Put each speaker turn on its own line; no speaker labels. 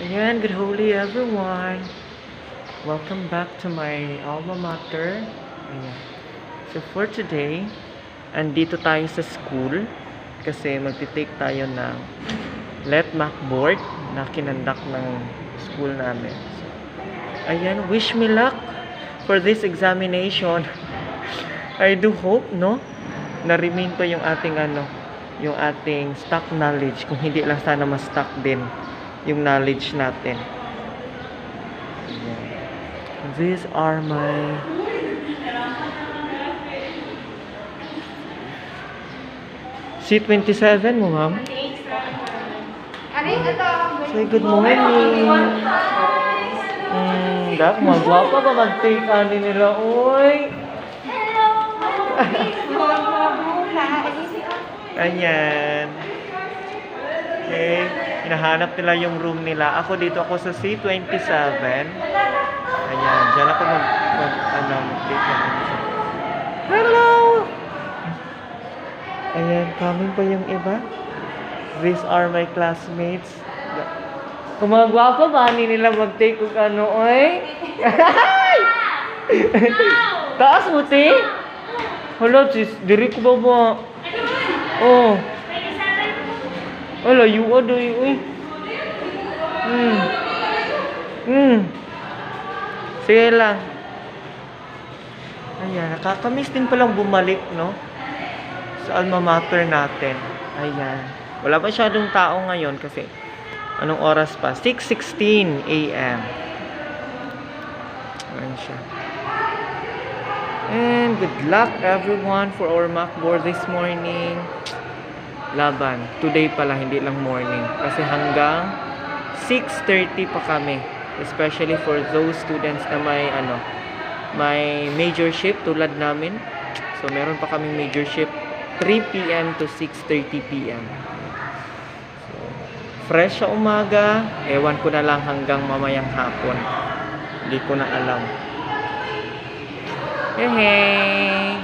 Ayan, good holy everyone. Welcome back to my alma mater. Ayan. So for today, andito tayo sa school kasi magti-take tayo ng LETMAC board na kinandak ng school namin. So, ayan, wish me luck for this examination. I do hope, no? Na-remain pa yung ating yung ating stock knowledge. Kung hindi lang sana ma-stock din yung knowledge natin. These are my C27 mo, ma'am. Say good morning. Dak, magwapa ba mag-take ani nila, oy? Ayan. Okay. Hinahanap nila yung room nila. Ako dito ako sa C27. Ayan. Diyan ako mag-take lang. Hello! Ayan. Coming pa yung iba. These are my classmates. Kung mga gwapo ba, hindi nila mag-take kung ano, oy? Taas mo, ti? Hala, sis. Diri ko ba ba? Oh. Hala, you are doing, uy. Sige lang. Ayan, nakakamiss din palang bumalik, no? Sa alma mater natin. Ayan. Wala pa masyadong tao ngayon kasi anong oras pa? 6:16 a.m. Ayan siya. And good luck everyone for our mock board this morning. Laban. Today pala, hindi lang morning. Kasi hanggang 6:30 pa kami. Especially for those students na may major shift tulad namin. So meron pa kaming major shift 3 p.m. to 6:30 p.m. So, fresh sa umaga. Ewan ko na lang hanggang mamayang hapon. Hindi ko na alam. Hey!